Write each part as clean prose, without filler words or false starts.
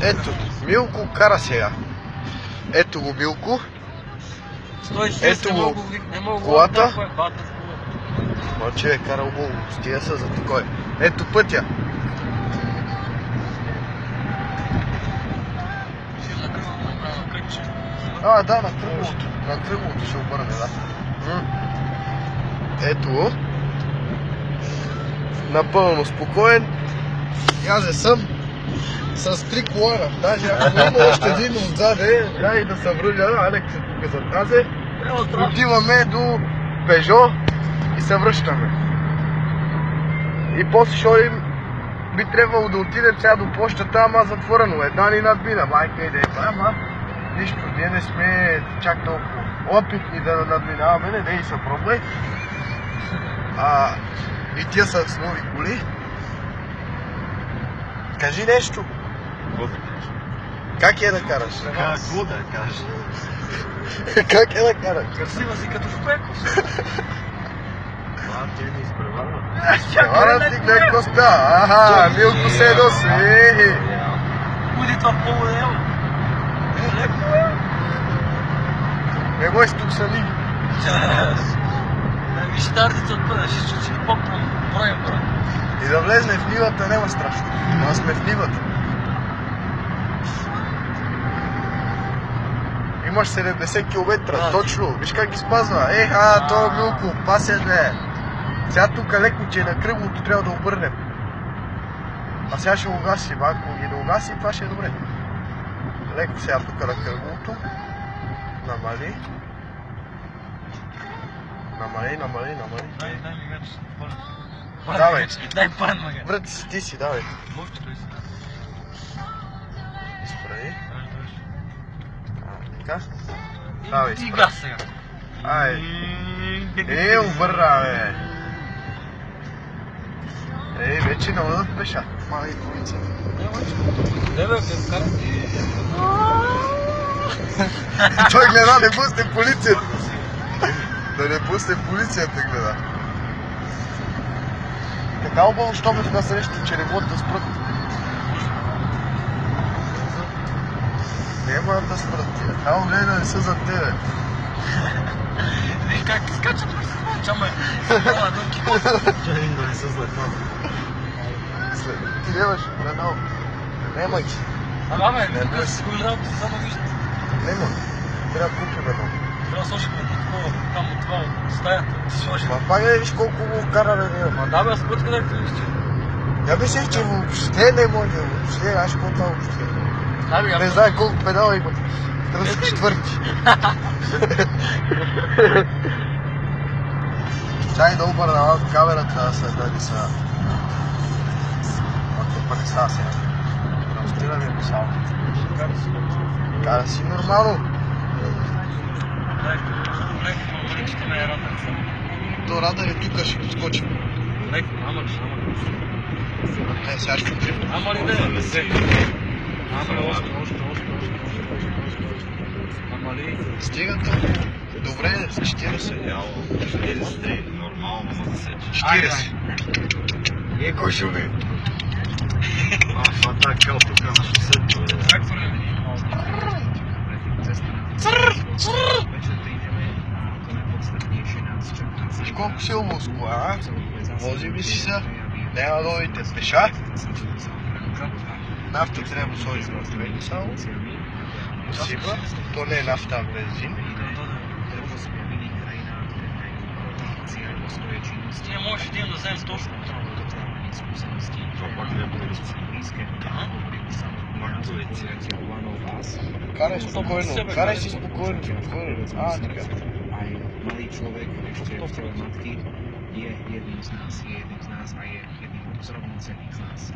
Ето, Милко кара сега. Ето го Милко. Ето го колата. Мълчи е карал много, стига се за такой. Ето пътя. Да, на кръглото. На кръглото ще обърне, да. Ето го. Напълно спокоен. Аз съм с 3 колана. Даже ако има още един отзаде, дай да се връля, Алекс е тук за тази. Отиваме до Пежо и се връщаме. И после ще би трябвало да отидем сега до почтата, ама затворено. Една ни надмина, майка и да е права. Нищо, ние не сме чак толкова опитни да надминаваме, не дей са проблем. И тия са с нови коли. Кажи нещо. Как е да караш? Какво да кажа? Как е да караш? Красива си като Шпеков. Ти не изпреварва. Изпреварва ти гледай коста. Милко се носи. Уди това полудел. Не го тук са лиги. Виж тардите отпъда, ще си попнем броем брой. И да влезне в нивата няма страшно. Но сме в нивата. Имаш 70 км, точно. Виж как ги спазва. То Милко, пасен е. Сега тук леко, че е на кръглото, трябва да обърнем. А сега ще го гасим. Ако ги да го гасим, това ще е добре. Леко сега тук на кръглото. Намали. Намали. Дай ми вече. Давай. Дай пан, мага. Брат, ти си, давай. Може ли си? Изправи. Така. Давай, И изправи. газ сега. Обърна, бе. Вече не дадат пеша. Мали полиция. Не, бе, къде кара? Той гледа, не пусне полицията. Да не пусне полицията, гледа. Така обало, що ме насреща, че не могат да спрат. Не могат да спрат тия. Така гледа да не са за тебе. Виж как скачат през това, чаме. Чай да не са след това. Ти нямаш, Ренал. Нема ги. Бе, тук си го играл, ти само вижте. Нема. Трябва да купим едно. Трябва да сложим едно такова, там от това, от стаята. Ма пак да виж колко го кара, бе. Ма да, бе, аз път къде ти вижте. Я мислех, че въобще не може, въобще, аз какво това въобще. Не знае колко педала има. Трябва са четвърти. Чай да обърна малко камерата, след да са... Ако пък са сега. Разстира ми писал. Кара си нормално. Леко, не е радар. То радар е тук, ще подскочим. Леко, ама ли. Сега ще потрим. Ама ли не, още. Ама ли? Стигате. Добре, с 40. 43, нормално, но да се... 40. Кой ще уби? Това така тук на шосето. Трактор ли? Виж колко силно с кола, вози ми си са, няма да дойдете пеша. Нафта трябва да сложим в двете само. Сипа, то не е нафта, а бензин. Ние може да вземем точно. Това пак не е полиция. Карай спокойно, карай си спокойно. Така. Malý člověk ještě v těle matky je jedním z nás a je jedním z rovnocenných z nás.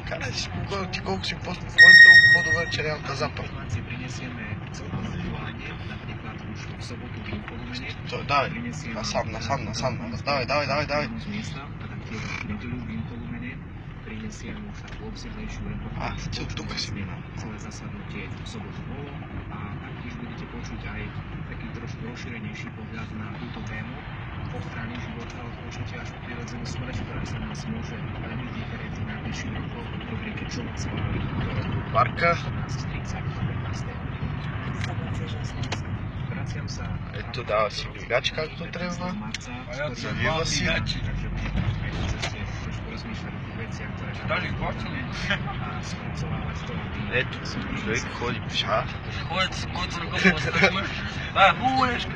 Карай си спокойно, ти колко си по-спокойно, толкова по-добре, че няма да запър. Si prinesieme celkom aktuálne, napríklad už v sobotu v Polumene. Давай, насам, давай. Z miesta a taktiež v nedeľu v Polumene prinesieme už takú obsiahlejšiu reportáž. Тук си мина. Celé zasadnutie v sobotu bolo a taktiež budete počuť aj taký trošku rozšírenejší pohľad na túto tému ochrany života od počatia až po prirodzenú smrť, ktorá sa nás môže veľmi diferencovať više od rubrike Čuvac hvali Parka. nas strica na stenu. Vraćam sa... Ето дава си мигач както трябва. Завива си. Даже изплащали. Ето, човек ходи пеша. Ходят с който на който настъпме. Да, хубаво нещо.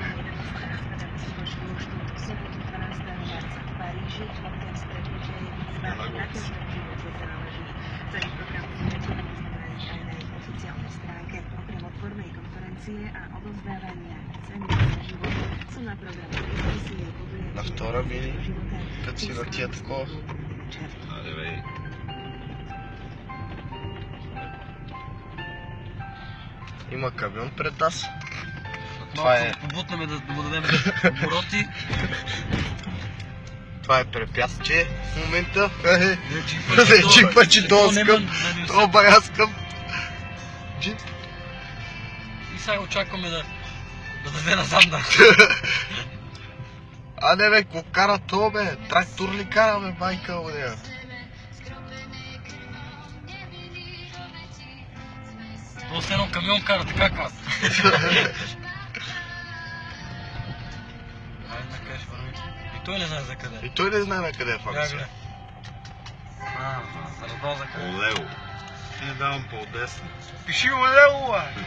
На втора мини, като си на тия такова. Аре бе. Има камион пред нас. Това е... Побутнаме да му дадем обороти. Това е препятствие в момента. Не Джипа, че то скъп. То бая скъп. Джип. И сега очакваме да даде назад да. А не бе, ко кара то бе? Трактор ли кара бе, майка от нея? То с едно камион кара, така каза. Айде на къде ще върви. И той не знае за къде. И той не знае на къде е факт. Гледай. За раздал за къде. Олево. Не давам по-десно. Пиши ми Олево, бе!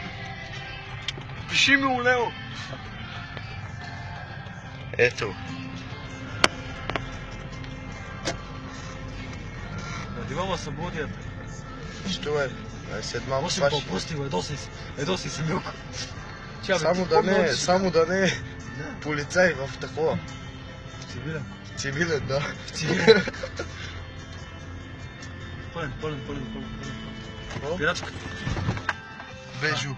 Пиши ми Олево! Ето. Дивала събудят. Що е? Ай след малко Може сващи. по-пусти, едоси си Милко. Само да не е полицай в такова. Цивилен. Цивилен, да. Цивилен. Пълен. Пирачка. Бежу.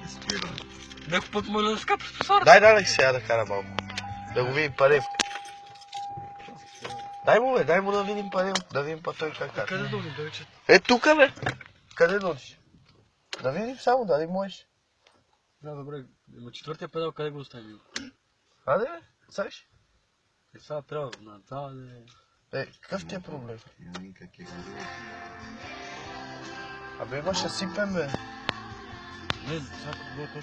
Някой път може да скапи с пресарата. Дай сега да кара малко. Да го видим парем. Дай му да видим парем. Да видим па той как кара. Къде да удим, да вече? Е, тука бе. Къде да отиш? Да видим само, дали можеш. Да, добре. Има четвъртия педал, къде го оставим? Аде бе, саш? И сега трябва надале. Какъв ти е проблем? Никак е говорил. Абе, има ще сипем бе. Не, сега какво точно